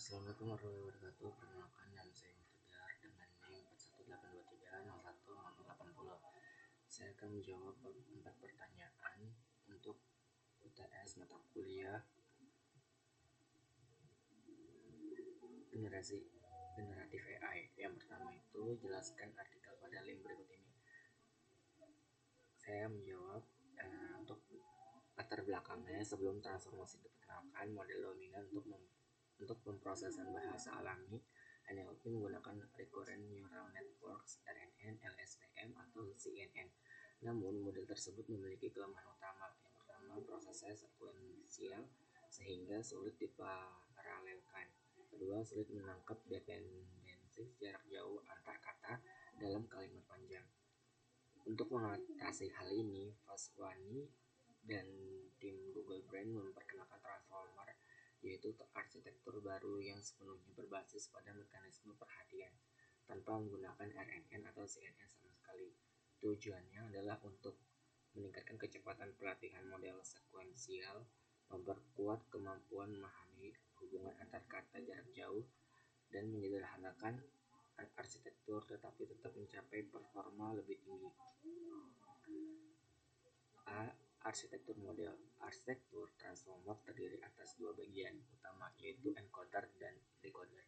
Assalamualaikum warahmatullahi wabarakatuh. Perkenalkan, nama saya Mukhtar dengan NIM 4183011080. Saya akan menjawab 4 pertanyaan untuk UTS mata kuliah generatif AI. Yang pertama itu, jelaskan artikel pada link berikut ini. Saya menjawab untuk latar belakangnya. Sebelum transformasi diperkenalkan, model dominan untuk pemrosesan bahasa alami NLP menggunakan Recurrent Neural Networks (RNN), LSTM, atau CNN. Namun, model tersebut memiliki kelemahan utama. Yang pertama, prosesnya sekuensial sehingga sulit diparalelkan. Kedua, sulit menangkap dependensi jarak jauh antar kata dalam kalimat panjang. Untuk mengatasi hal ini, Vaswani dan tim Google Brain memperkenalkan transformer, yaitu arsitektur baru yang sepenuhnya berbasis pada mekanisme perhatian tanpa menggunakan RNN atau CNN sama sekali. Tujuannya adalah untuk meningkatkan kecepatan pelatihan model sekuensial, memperkuat kemampuan memahami hubungan antar kata jarak jauh, dan menyederhanakan arsitektur tetapi tetap mencapai performa lebih tinggi. Arsitektur model. Arsitektur transformer terdiri atas dua bagian utama, yaitu encoder dan decoder.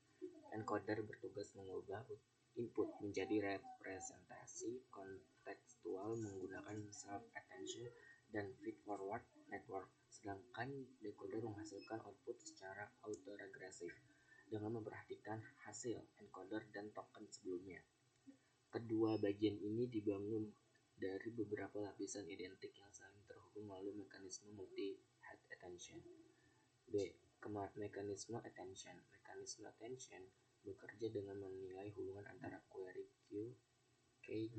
Encoder bertugas mengubah input menjadi representasi kontekstual menggunakan self-attention dan feed-forward network, sedangkan decoder menghasilkan output secara autoregresif dengan memperhatikan hasil encoder dan token sebelumnya. Kedua bagian ini dibangun dari beberapa lapisan identik yang saling terhubung melalui mekanisme multi-head attention. B. Mekanisme attention. Mekanisme attention bekerja dengan menilai hubungan antara query Q, K,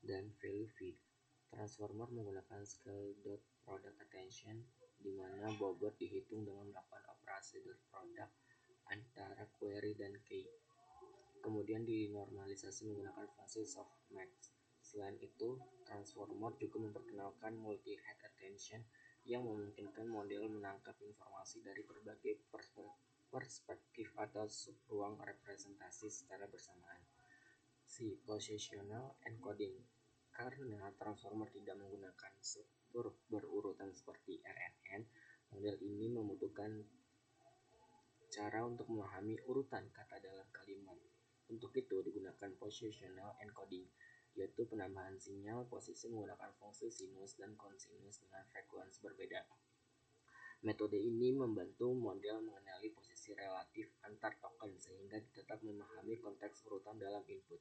dan value feed. Transformer menggunakan scale.product attention, di mana bobot dihitung dengan melakukan operasi .product antara query dan K. Kemudian dinormalisasi menggunakan fungsi softmax. Selain itu, transformer juga memperkenalkan multi-head attention yang memungkinkan model menangkap informasi dari berbagai perspektif atau subruang representasi secara bersamaan. C. Positional encoding. Karena transformer tidak menggunakan struktur berurutan seperti RNN, model ini membutuhkan cara untuk memahami urutan kata dalam kalimat. Untuk itu digunakan positional encoding, yaitu penambahan sinyal posisi menggunakan fungsi sinus dan kosinus dengan frekuensi berbeda. Metode ini membantu model mengenali posisi relatif antar token sehingga tetap memahami konteks urutan dalam input.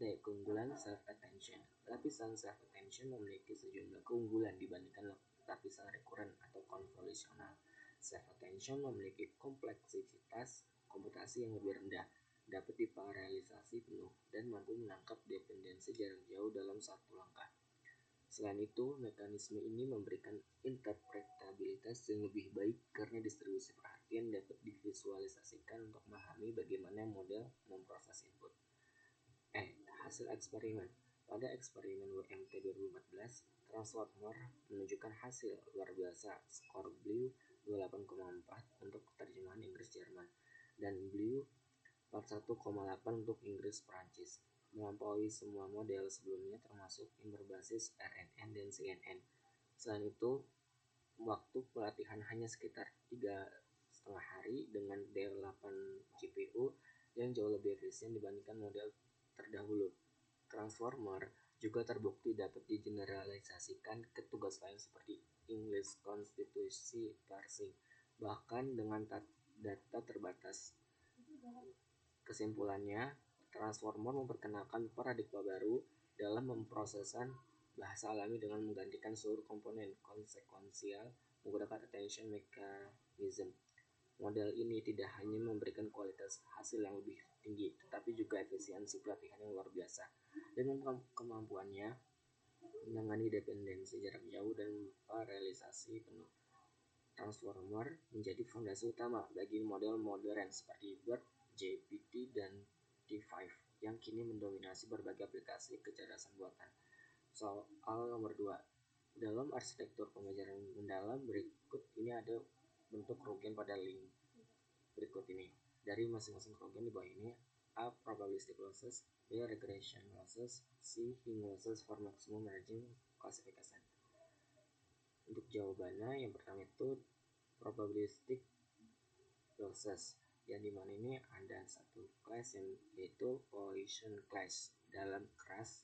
D. Keunggulan self-attention. Lapisan self-attention memiliki sejumlah keunggulan dibandingkan lapisan recurrent atau konvolusional. Self-attention memiliki kompleksitas komputasi yang lebih rendah, dapat diparalelisasi penuh, dan mampu menangkap dependensi jarak jauh dalam satu langkah. Selain itu, mekanisme ini memberikan interpretabilitas yang lebih baik karena distribusi perhatian dapat divisualisasikan untuk memahami bagaimana model memproses input. Hasil eksperimen. Pada eksperimen WMT 2014, transformer menunjukkan hasil luar biasa, skor BLEU 28,4 untuk terjemahan Inggris Jerman dan BLEU 41,8 untuk Inggris Perancis, melampaui semua model sebelumnya termasuk yang berbasis RNN dan CNN. Selain itu, waktu pelatihan hanya sekitar 3,5 hari dengan D8 GPU yang jauh lebih efisien dibandingkan model terdahulu. Transformer juga terbukti dapat digeneralisasikan ke tugas lain seperti English Constituency Parsing, bahkan dengan data terbatas. Kesimpulannya, transformer memperkenalkan paradigma baru dalam memprosesan bahasa alami dengan menggantikan seluruh komponen konsekuensial menggunakan attention mechanism. Model ini tidak hanya memberikan kualitas hasil yang lebih tinggi, tetapi juga efisiensi pelatihan yang luar biasa. Dengan kemampuannya menangani dependensi jarak jauh dan paralelisasi penuh, transformer menjadi fondasi utama bagi model modern seperti BERT, GPT, dan T5 yang kini mendominasi berbagai aplikasi kecerdasan buatan. Soal nomor 2. Dalam arsitektur pembelajaran mendalam berikut ini ada bentuk kerugian pada link. berikut ini. Dari masing-masing kelompok di bawah ini: A. Probabilistic losses, B. Regression losses, C. Hing losses for maximum margin classification. Untuk jawabannya yang pertama itu probabilistic losses, yang dimana ini ada satu class yang yaitu Poisson class. Dalam class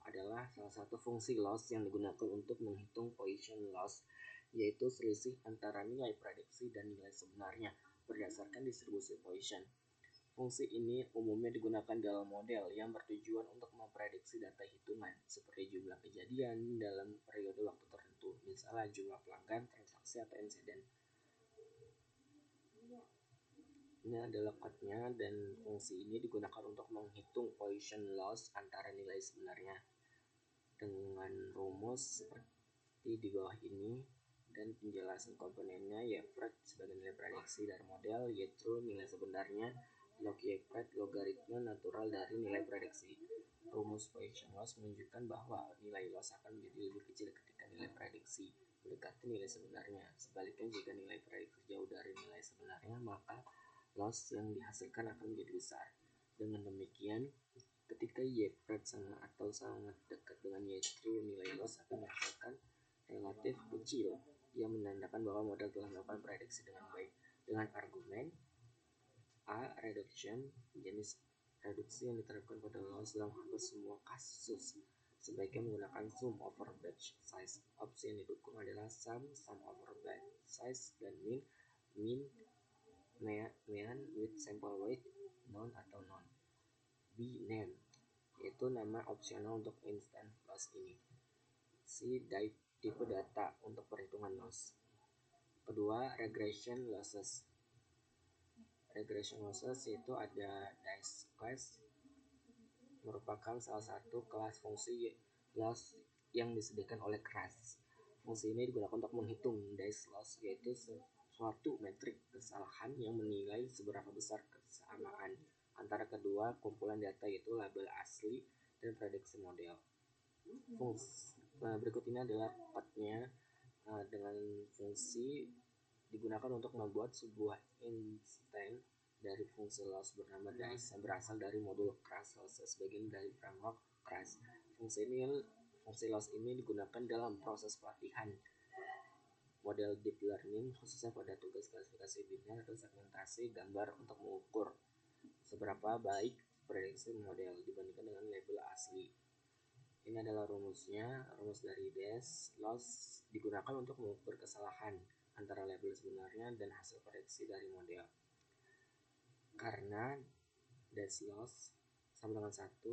adalah salah satu fungsi loss yang digunakan untuk menghitung Poisson loss, yaitu selisih antara nilai prediksi dan nilai sebenarnya berdasarkan distribusi Poisson. Fungsi ini umumnya digunakan dalam model yang bertujuan untuk memprediksi data hitungan seperti jumlah kejadian dalam periode waktu tertentu, misalnya jumlah pelanggan, transaksi, atau insiden. Ini adalah code-nya, dan fungsi ini digunakan untuk menghitung Poisson loss antara nilai sebenarnya dengan rumus seperti di bawah ini, dan penjelasan komponennya ya Fred sebagai nilai prediksi dari model, yaitu nilai sebenarnya log Y-Fred logaritma natural dari nilai prediksi. Rumus Poisson loss menunjukkan bahwa nilai loss akan menjadi lebih kecil ketika nilai prediksi mendekati nilai sebenarnya. Sebaliknya, jika nilai prediksi jauh dari nilai sebenarnya, maka loss yang dihasilkan akan menjadi besar. Dengan demikian, ketika Y-Fred sangat atau sangat dekat dengan Y-true, nilai loss akan dihasilkan relatif kecil, yang menandakan bahwa model telah melakukan prediksi dengan baik. Dengan argumen A. Reduction, jenis reduksi yang diterapkan pada loss dalam hampir semua kasus sebaiknya menggunakan sum over batch size. Opsi yang didukung adalah sum over batch size, dan mean with sample weight, non atau non. B. Name, yaitu nama opsional untuk instant loss ini. C. Tipe data untuk perhitungan loss. Kedua, regression losses. Regression losses yaitu ada dice class, merupakan salah satu kelas fungsi loss yang disediakan oleh class. Fungsi ini digunakan untuk menghitung dice loss, yaitu suatu metrik kesalahan yang menilai seberapa besar kesamaan antara kedua kumpulan data, yaitu label asli dan prediksi model. Berikut ini adalah code-nya. Dengan fungsi digunakan untuk membuat sebuah instant dari fungsi loss bernama dice yang berasal dari modul crash loss sebagian dari framework crash. Fungsi loss ini digunakan dalam proses pelatihan model deep learning, khususnya pada tugas klasifikasi biner atau segmentasi gambar untuk mengukur seberapa baik prediksi model dibandingkan dengan label asli. Ini adalah rumusnya. Rumus dari dice loss digunakan untuk mengukur kesalahan antara label sebenarnya dan hasil prediksi dari model. Karena dice loss sama dengan 1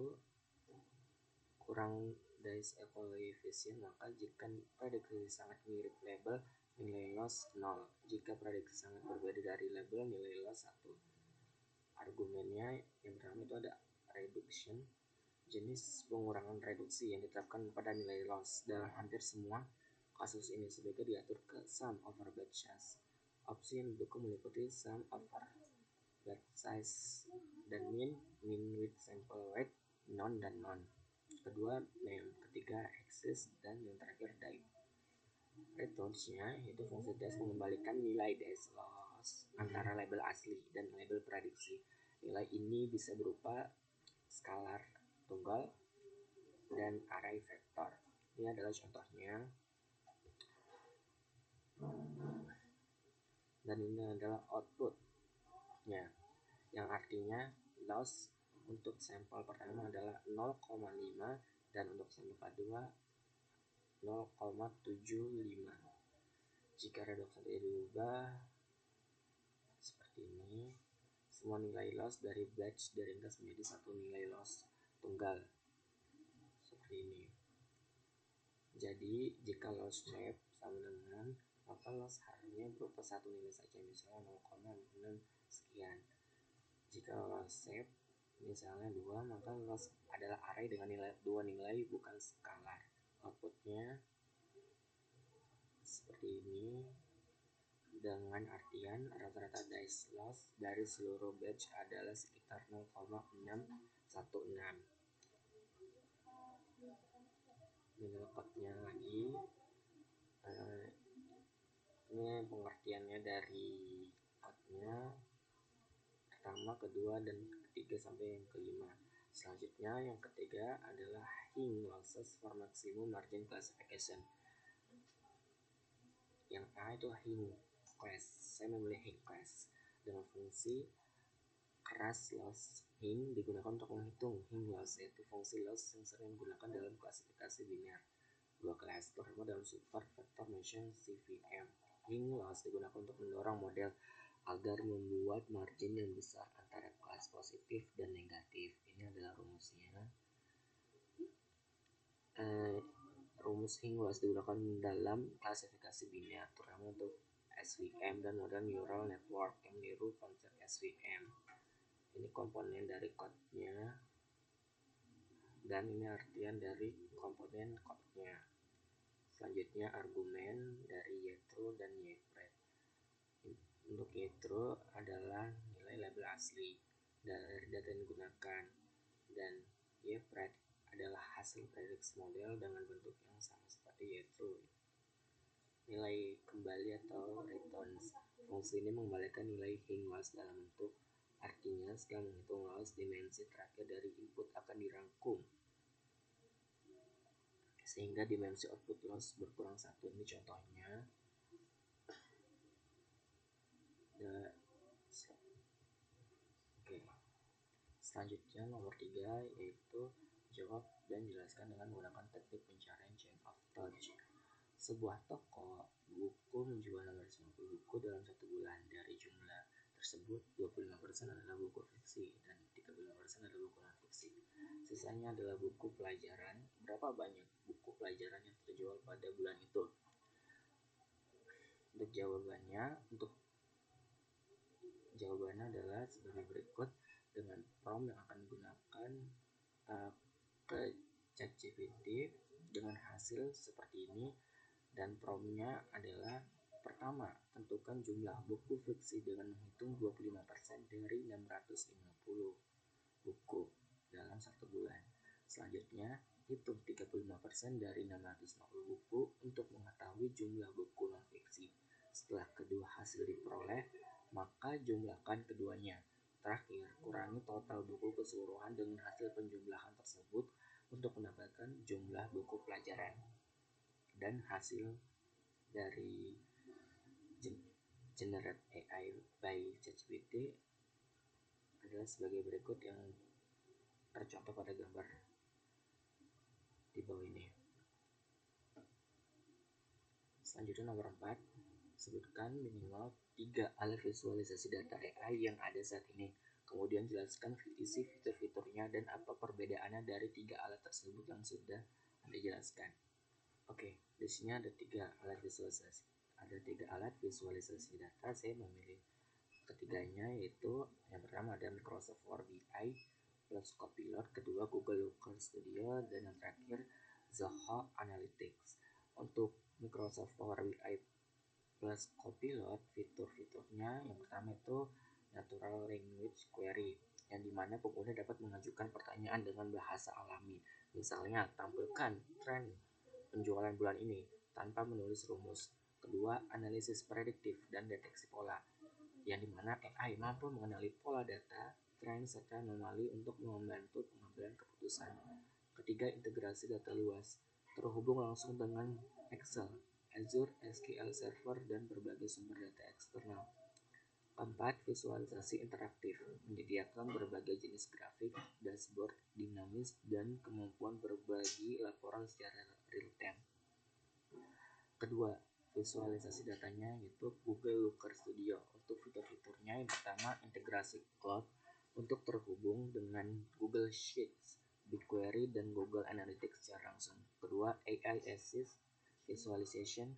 kurang dice coefficient, maka jika prediksi sangat mirip label, nilai loss 0. Jika prediksi sangat berbeda dari label, nilai loss 1. Argumennya yang pertama itu ada reduction, jenis pengurangan reduksi yang diterapkan pada nilai loss. Dalam hampir semua kasus ini sebaiknya diatur ke sum over batch size. Opsi yang didukung meliputi sum over batch size dan mean with sample weight, non dan non. Kedua, name. Ketiga, exist. Dan yang terakhir, type. Returns-nya yaitu fungsi tes mengembalikan nilai dice loss antara label asli dan label prediksi. Nilai ini bisa berupa skalar tunggal dan array vektor. Ini adalah contohnya, dan ini adalah outputnya, yang artinya loss untuk sampel pertama adalah 0,5 dan untuk sampel kedua 0,75. Jika reduksi diubah seperti ini, semua nilai loss dari batch diringkas menjadi satu nilai loss tunggal seperti ini. Jadi jika loss shape sama dengan, maka loss harusnya berupa satu nilai saja, misalnya 0,6 sekian. Jika loss shape misalnya 2, maka loss adalah array dengan nilai 2 nilai, bukan skalar. Outputnya seperti ini, dengan artian rata-rata dice loss dari seluruh batch adalah sekitar 0,616. Ini code-nya lagi. Ini pengertiannya dari code-nya. pertama, kedua, dan ketiga sampai yang kelima. Selanjutnya yang ketiga adalah Hing losses for maximum margin classification. Yang A itu Hing class. Saya memilih Hing class dengan fungsi keras loss. Hing digunakan untuk menghitung Hing loss, yaitu fungsi loss yang sering digunakan dalam klasifikasi biner dua kelas, terutama dalam super vector machine CVM. Hing loss digunakan untuk mendorong model agar membuat margin yang besar antara kelas positif dan negatif. Ini adalah rumusnya. Rumus Hing loss digunakan dalam klasifikasi biner, terutama untuk SVM dan model neural network yang meniru konsep SVM. Ini komponen dari code-nya, dan ini artian dari komponen code-nya. Selanjutnya argumen dari ytrue dan ypred. Untuk ytrue adalah nilai label asli dari data yang digunakan, dan ypred adalah hasil prediksi model dengan bentuk yang sama seperti ytrue. Nilai kembali atau returns. Fungsi ini mengembalikan nilai Hing loss dalam bentuk, artinya setelah menghitung loss, dimensi terakhir dari input akan dirangkum sehingga dimensi output loss berkurang satu. Ini contohnya. Oke. Selanjutnya nomor 3 yaitu jawab dan jelaskan dengan menggunakan teknik pencarian chain of thought. Sebuah toko buku menjual 650 buku dalam 1 bulan. Dari jumlah tersebut 25% adalah buku fiksi dan 35% adalah buku non fiksi. Sisanya adalah buku pelajaran. Berapa banyak buku pelajaran yang terjual pada bulan itu? Untuk jawabannya adalah sebagai berikut. Dengan prompt yang akan digunakan ke ChatGPT dengan hasil seperti ini, dan promptnya adalah: pertama, tentukan jumlah buku fiksi dengan menghitung 25% dari 650 buku dalam 1 bulan. Selanjutnya, hitung 35% dari 650 buku untuk mengetahui jumlah buku non fiksi. Setelah kedua hasil diperoleh, maka jumlahkan keduanya. Terakhir, kurangi total buku keseluruhan dengan hasil penjumlahan tersebut untuk mendapatkan jumlah buku pelajaran. Dan hasil dari Generate AI by ChatGPT adalah sebagai berikut yang tercontoh pada gambar di bawah ini. Selanjutnya nomor 4, sebutkan minimal 3 alat visualisasi data AI yang ada saat ini. Kemudian jelaskan isi fitur-fiturnya dan apa perbedaannya dari 3 alat tersebut yang sudah Anda jelaskan. Oke, di sini ada 3 alat visualisasi. Ada 3 alat visualisasi data. Saya memilih ketiganya, yaitu yang pertama ada Microsoft Power BI plus Copilot, kedua Google Looker Studio, dan yang terakhir Zoho Analytics. Untuk Microsoft Power BI plus Copilot, fitur-fiturnya yang pertama itu Natural Language Query, yang dimana pengguna dapat mengajukan pertanyaan dengan bahasa alami. Misalnya, tampilkan tren penjualan bulan ini tanpa menulis rumus. Kedua, analisis prediktif dan deteksi pola, yang dimana AI mampu mengenali pola data, tren, serta anomali untuk membantu pengambilan keputusan. Ketiga, integrasi data luas, terhubung langsung dengan Excel, Azure SQL Server, dan berbagai sumber data eksternal. Keempat, visualisasi interaktif, menyediakan berbagai jenis grafik, dashboard dinamis, dan kemampuan berbagi laporan secara real-time. Kedua, visualisasi datanya yaitu Google Looker Studio. Untuk fitur-fiturnya, yang pertama integrasi cloud untuk terhubung dengan Google Sheets, BigQuery, dan Google Analytics secara langsung. Kedua, AI Assist Visualization,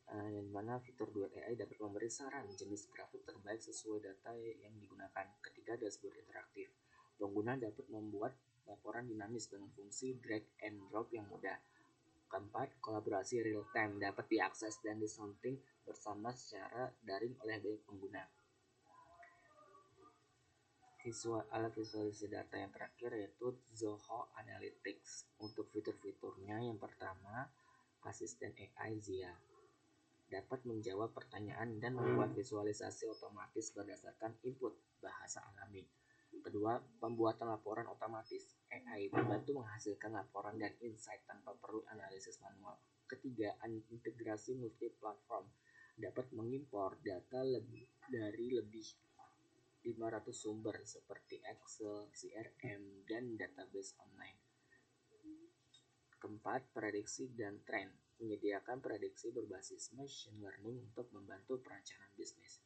yang mana fitur duet AI dapat memberi saran jenis grafik terbaik sesuai data yang digunakan. Ketiga, dashboard interaktif. Pengguna dapat membuat laporan dinamis dengan fungsi drag and drop yang mudah. Keempat, kolaborasi real time dapat diakses dan disunting bersama secara daring oleh banyak pengguna. Alat visualisasi data yang terakhir yaitu Zoho Analytics. Untuk fitur-fiturnya, yang pertama, asisten AI Zia. dapat menjawab pertanyaan dan membuat visualisasi otomatis berdasarkan input bahasa alami. Kedua, pembuatan laporan otomatis. AI membantu menghasilkan laporan dan insight tanpa perlu analisis manual. Ketiga, integrasi multi-platform dapat mengimpor data dari lebih 500 sumber seperti Excel, CRM, dan database online. Keempat, prediksi dan tren. Menyediakan prediksi berbasis machine learning untuk membantu perencanaan bisnis.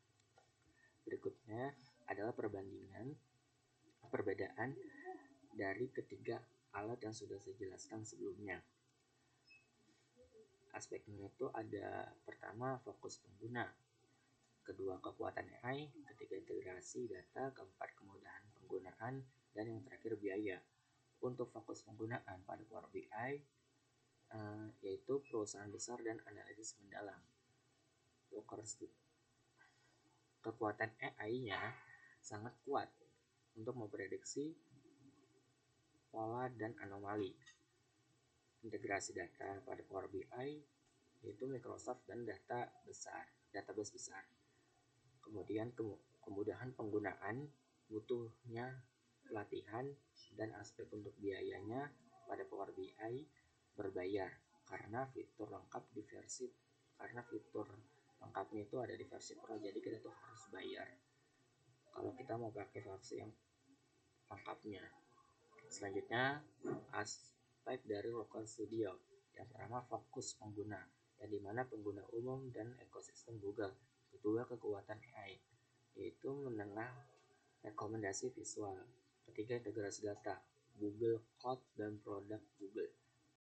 Berikutnya adalah perbedaan dari ketiga alat yang sudah saya jelaskan sebelumnya. Aspeknya itu ada pertama fokus pengguna, kedua kekuatan AI, ketiga integrasi data, keempat kemudahan penggunaan, dan yang terakhir biaya. Untuk fokus penggunaan pada Power BI yaitu perusahaan besar dan analisis mendalam. Kekuatan AI-nya sangat kuat untuk memprediksi pola dan anomali. Integrasi data pada Power BI yaitu Microsoft dan database besar. Kemudian kemudahan penggunaan, butuhnya pelatihan dan aspek untuk biayanya pada Power BI berbayar karena fitur lengkapnya itu ada di versi Pro, jadi kita tuh harus bayar kalau kita mau pakai versi yang lengkapnya. Selanjutnya, aspek dari local studio. Yang pertama, fokus pengguna, yang dimana pengguna umum dan ekosistem Google. Kedua, kekuatan AI, yaitu menengah rekomendasi visual. Ketiga, integrasi data, Google Cloud dan produk Google.